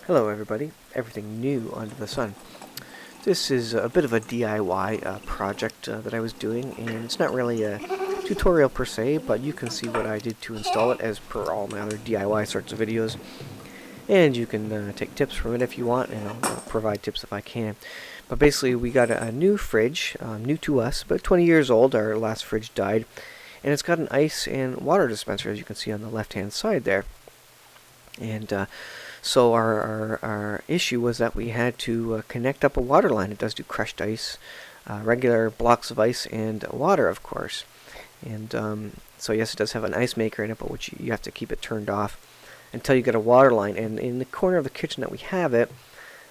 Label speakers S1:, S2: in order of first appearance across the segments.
S1: Hello everybody, everything new under the sun. This is a bit of a DIY project that I was doing, and it's not really a tutorial per se, but you can see what I did to install it as per all my other DIY sorts of videos. And you can take tips from it if you want, and I'll provide tips if I can. But basically we got a new fridge, new to us, about 20 years old. Our last fridge died, and it's got an ice and water dispenser, as you can see on the left hand side there. And so our issue was that we had to connect up a water line. It does do crushed ice, regular blocks of ice, and water, of course. And so yes, it does have an ice maker in it, but which you have to keep it turned off until you get a water line. And in the corner of the kitchen that we have it,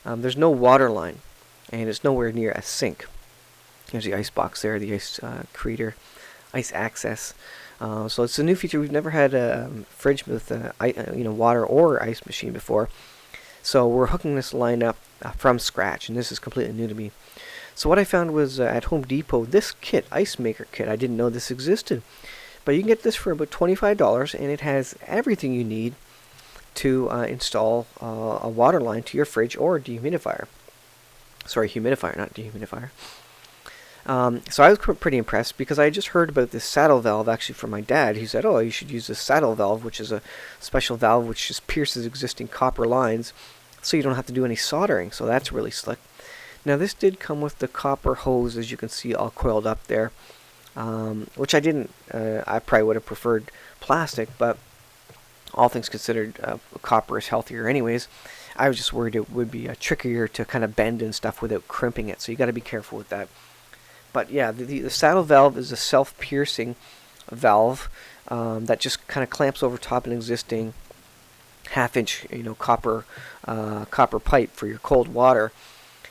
S1: there's no water line, and it's nowhere near a sink. There's the ice box there, the ice creator, ice access. So it's a new feature. We've never had a fridge with water or ice machine before. So we're hooking this line up from scratch, and this is completely new to me. So what I found was at Home Depot, this kit, ice maker kit, I didn't know this existed. But you can get this for about $25, and it has everything you need to install a water line to your fridge or dehumidifier. Sorry, humidifier, not dehumidifier. So I was pretty impressed because I had just heard about this saddle valve actually from my dad. He said, oh, you should use this saddle valve, which is a special valve which just pierces existing copper lines so you don't have to do any soldering. So that's really slick. Now this did come with the copper hose, as you can see, all coiled up there, which I didn't. I probably would have preferred plastic, but all things considered, copper is healthier anyways. I was just worried it would be trickier to kind of bend and stuff without crimping it, so you got to be careful with that. But yeah, the saddle valve is a self-piercing valve that just kind of clamps over top an existing half-inch, copper pipe for your cold water,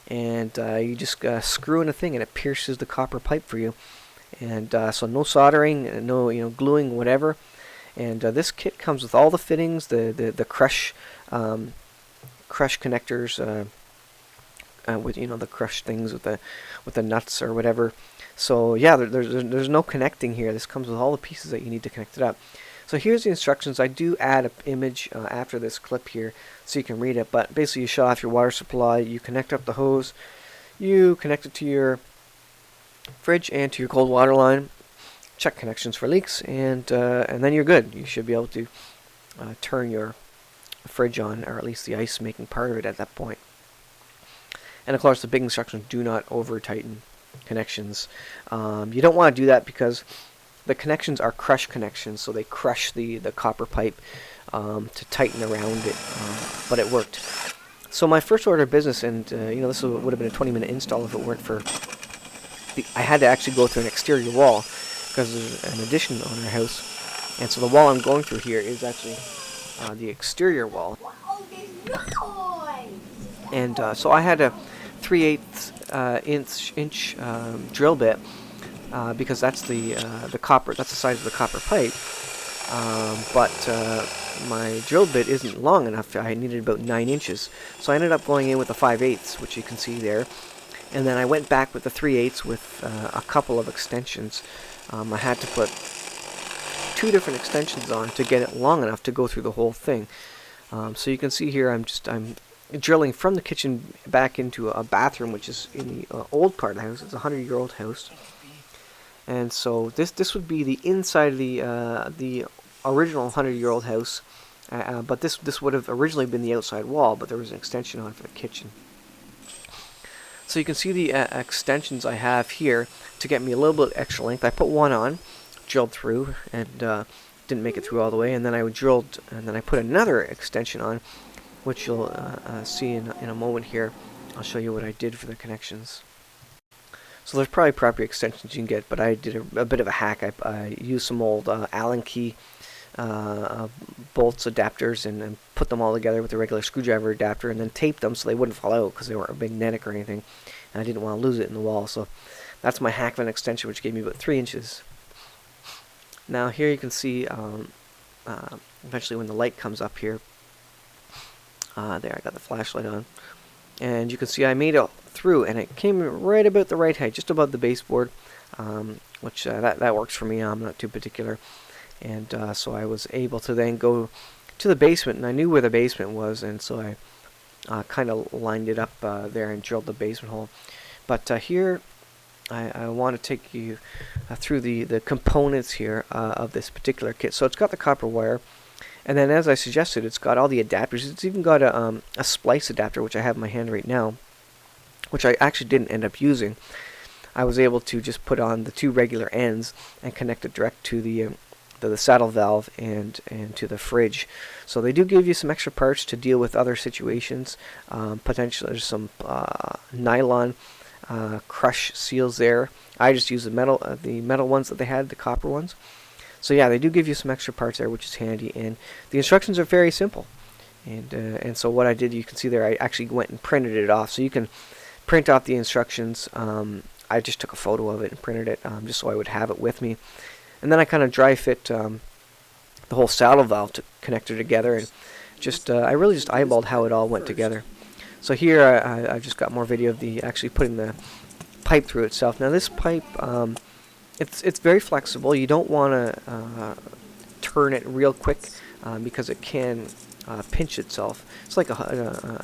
S1: and you just screw in a thing, and it pierces the copper pipe for you. And so no soldering, no gluing, whatever. And this kit comes with all the fittings, the crush connectors. With the crush things with the nuts or whatever. So yeah, there's no connecting here. This comes with all the pieces that you need to connect it up. So here's the instructions. I do add an image after this clip here so you can read it. But basically, you shut off your water supply, you connect up the hose, you connect it to your fridge and to your cold water line. Check connections for leaks, and then you're good. You should be able to turn your fridge on, or at least the ice making part of it at that point. And of course, the big instructions: do not over tighten connections. You don't want to do that because the connections are crush connections, so they crush the copper pipe to tighten around it. But it worked. So my first order of business, and this would have been a 20-minute install if it weren't for I had to actually go through an exterior wall because there's an addition on our house, and so the wall I'm going through here is actually the exterior wall. And so I had a 3/8 inch drill bit because that's the copper. That's the size of the copper pipe. But my drill bit isn't long enough. I needed about 9 inches, so I ended up going in with a 5/8, which you can see there. And then I went back with the 3/8 with a couple of extensions. I had to put 2 different extensions on to get it long enough to go through the whole thing. So you can see here I'm drilling from the kitchen back into a bathroom, which is in the old part of the house. It's a 100-year-old house, and so this would be the inside of the original 100-year-old house, but this would have originally been the outside wall, but there was an extension on for the kitchen. So you can see the extensions I have here to get me a little bit extra length. I put one on, drilled through, and didn't make it through all the way, and then I drilled, and then I put another extension on, which you'll see in a moment here. I'll show you what I did for the connections. So there's probably proper extensions you can get, but I did a bit of a hack. I used some old Allen key bolts adapters and put them all together with a regular screwdriver adapter, and then taped them so they wouldn't fall out because they weren't magnetic or anything, and I didn't want to lose it in the wall. So that's my hack of an extension, which gave me about 3 inches. Now here you can see eventually when the light comes up here, there I got the flashlight on, and you can see I made it through, and it came right about the right height, just above the baseboard, which that works for me. I'm not too particular. And so I was able to then go to the basement, and I knew where the basement was, and so kind of lined it up there and drilled the basement hole. But here I want to take you through the components here of this particular kit. So it's got the copper wire, and then as I suggested, it's got all the adapters. It's even got a splice adapter, which I have in my hand right now, which I actually didn't end up using. I was able to just put on the 2 regular ends and connect it direct to the saddle valve and to the fridge. So they do give you some extra parts to deal with other situations. Potentially there's some nylon crush seals there. I just use the metal ones that they had, the copper ones. So yeah, they do give you some extra parts there, which is handy, and the instructions are very simple. And so what I did, you can see there, I actually went and printed it off. So you can print off the instructions. I just took a photo of it and printed it just so I would have it with me. And then I kind of dry fit the whole saddle valve to connect it together, and just I really just eyeballed how it all went together. So here I've just got more video of the actually putting the pipe through itself. Now this pipe, it's very flexible. You don't want to turn it real quick because it can pinch itself. It's like a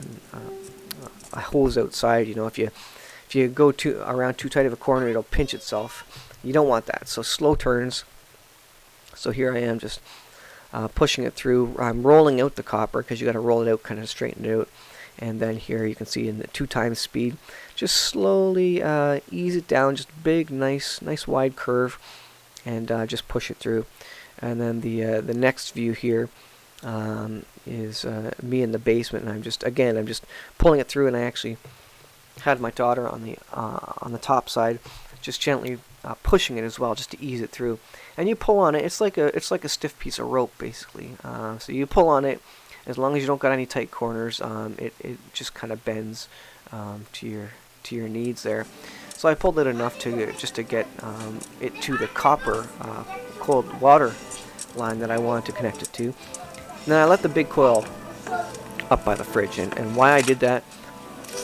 S1: hose outside. You know, if you go around too tight of a corner, it'll pinch itself. You don't want that. So slow turns. So here I am just pushing it through. I'm rolling out the copper because you got to roll it out, kind of straighten it out. And then here you can see in the 2 times speed, just slowly ease it down, just big, nice wide curve, and just push it through. And then the next view here is me in the basement, and I'm just pulling it through, and I actually had my daughter on the top side, just gently pushing it as well, just to ease it through. And you pull on it; it's like a stiff piece of rope, basically. So you pull on it. As long as you don't got any tight corners, it just kind of bends to your needs there. So I pulled it enough just to get it to the copper cold water line that I wanted to connect it to. And then I let the big coil up by the fridge, and why I did that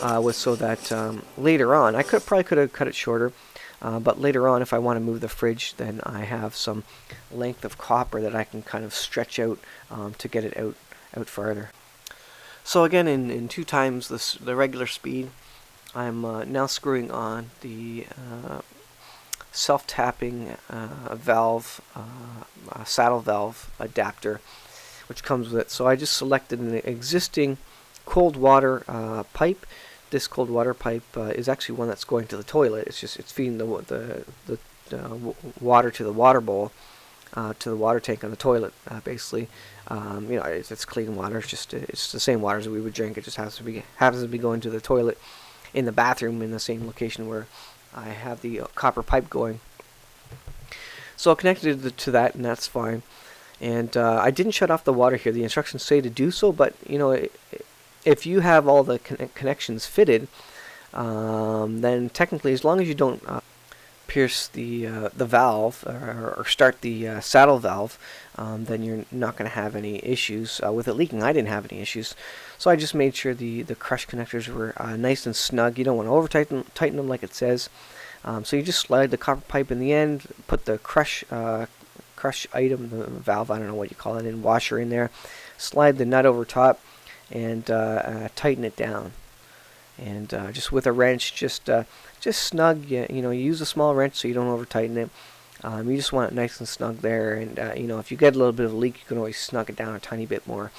S1: was so that later on, I probably could have cut it shorter, but later on, if I want to move the fridge, then I have some length of copper that I can kind of stretch out to get it out farther. So again, in 2 times the regular speed, I'm now screwing on the self-tapping valve, saddle valve adapter, which comes with it. So I just selected an existing cold water pipe. This cold water pipe is actually one that's going to the toilet. It's feeding the water to the water bowl, to the water tank on the toilet, basically. You know, it's clean water. It's the same water as we would drink. It just happens to be going to the toilet in the bathroom in the same location where I have the copper pipe going. So I connected to that, and that's fine. And I didn't shut off the water here. The instructions say to do so, but you know, if you have all the connections fitted, then technically, as long as you don't pierce the valve or start the saddle valve, then you're not going to have any issues with it leaking. I didn't have any issues, so I just made sure the crush connectors were nice and snug. You don't want to over tighten them like it says. So you just slide the copper pipe in the end, put the crush item, the valve, I don't know what you call it, in washer in there, slide the nut over top, and tighten it down. And just with a wrench, just snug. You know, you use a small wrench so you don't over tighten it. You just want it nice and snug there. And you know, if you get a little bit of a leak, you can always snug it down a tiny bit more.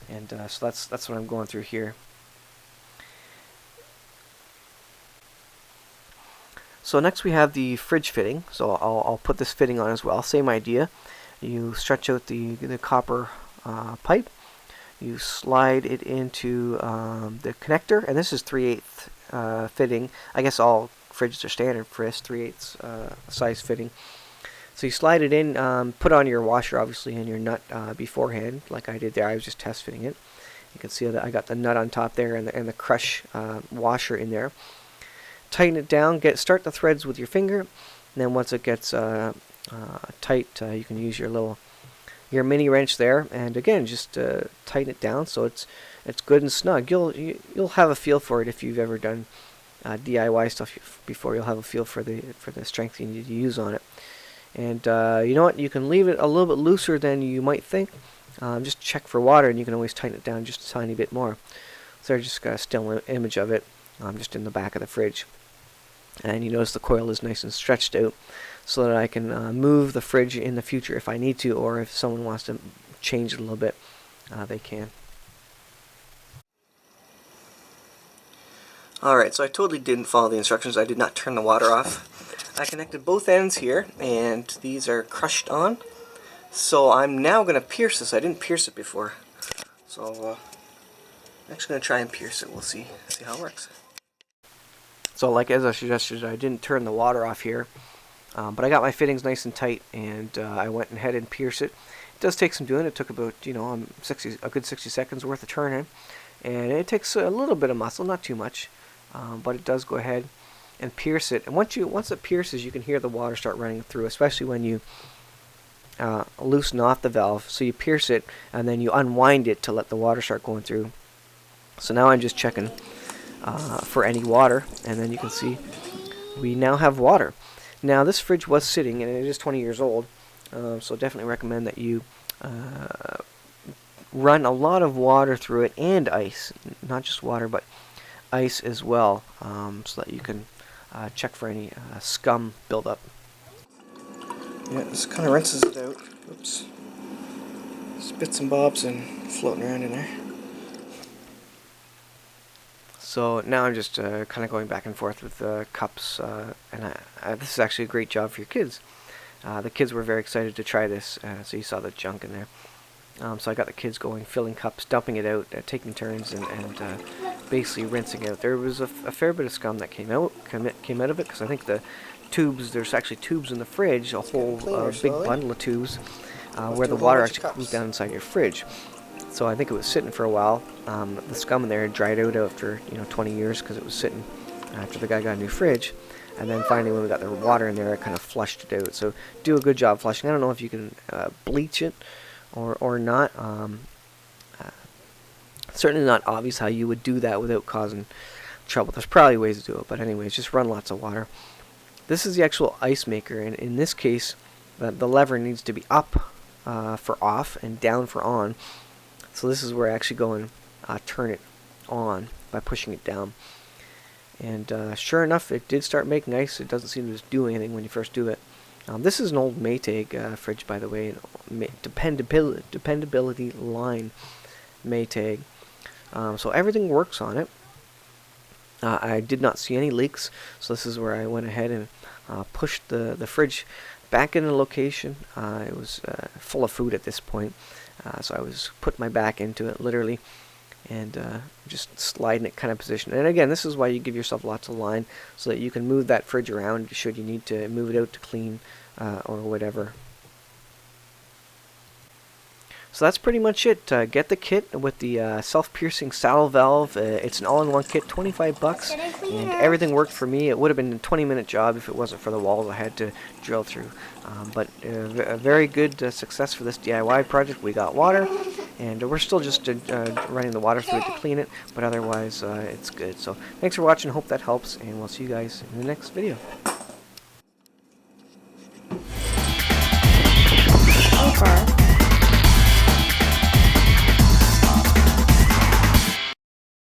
S1: And so that's what I'm going through here. So next we have the fridge fitting. So I'll put this fitting on as well. Same idea. You stretch out the copper pipe. You slide it into the connector, and this is 3/8 fitting. I guess all fridges are standard for this 3/8 size fitting. So you slide it in, put on your washer obviously and your nut beforehand, like I did there. I was just test fitting it. You can see that I got the nut on top there and the crush washer in there. Tighten it down. Start the threads with your finger, and then once it gets tight, you can use your mini wrench there, and again just tighten it down so it's good and snug. You'll have a feel for it if you've ever done DIY stuff before. You'll have a feel for the strength you need to use on it. And you know what? You can leave it a little bit looser than you might think. Just check for water, and you can always tighten it down just a tiny bit more. So I just got a still image of it just in the back of the fridge. And you notice the coil is nice and stretched out so that I can move the fridge in the future if I need to, or if someone wants to change it a little bit, they can. Alright, so I totally didn't follow the instructions. I did not turn the water off. I connected both ends here, and these are crushed on. So I'm now going to pierce this. I didn't pierce it before. So I'm actually going to try and pierce it. We'll see how it works. So like as I suggested, I didn't turn the water off here. But I got my fittings nice and tight, and I went ahead and pierced it. It does take some doing. It took about, a good 60 seconds worth of turning. And it takes a little bit of muscle, not too much. But it does go ahead and pierce it. And once it pierces, you can hear the water start running through, especially when you loosen off the valve. So you pierce it, and then you unwind it to let the water start going through. So now I'm just checking for any water, and then you can see we now have water. Now this fridge was sitting, and it is 20 years old, so definitely recommend that you run a lot of water through it, and ice, not just water, but ice as well, so that you can check for any scum buildup. Yeah, this kind of rinses it out. Oops. Just bits and bobs and floating around in there. So now I'm just kind of going back and forth with the cups, and this is actually a great job for your kids. The kids were very excited to try this, so you saw the junk in there. So I got the kids going, filling cups, dumping it out, taking turns, and basically rinsing out. There was a fair bit of scum that came out of it, because I think the tubes, there's actually tubes in the fridge, a whole big bundle of tubes, where the water actually cools down inside your fridge. So I think it was sitting for a while. The scum in there had dried out after 20 years, because it was sitting after the guy got a new fridge. And then finally, when we got the water in there, it kind of flushed it out. So do a good job flushing. I don't know if you can bleach it or not. Certainly not obvious how you would do that without causing trouble. There's probably ways to do it, but anyways, just run lots of water. This is the actual ice maker, and in this case, the lever needs to be up for off and down for on. So this is where I actually go and turn it on by pushing it down. And sure enough, it did start making ice. It doesn't seem to do anything when you first do it. This is an old Maytag fridge, by the way, dependability line Maytag. So everything works on it. I did not see any leaks, so this is where I went ahead and pushed the fridge back into location. It was full of food at this point, so I was putting my back into it, literally, and just sliding it kind of position. And again, this is why you give yourself lots of line, so that you can move that fridge around should you need to move it out to clean or whatever. So that's pretty much it. Get the kit with the self-piercing saddle valve. It's an all-in-one kit, 25 bucks, and everything worked for me. It would have been a 20-minute job if it wasn't for the walls I had to drill through. But a very good success for this DIY project. We got water, and we're still just running the water through it to clean it, but otherwise it's good. So thanks for watching. Hope that helps, and we'll see you guys in the next video.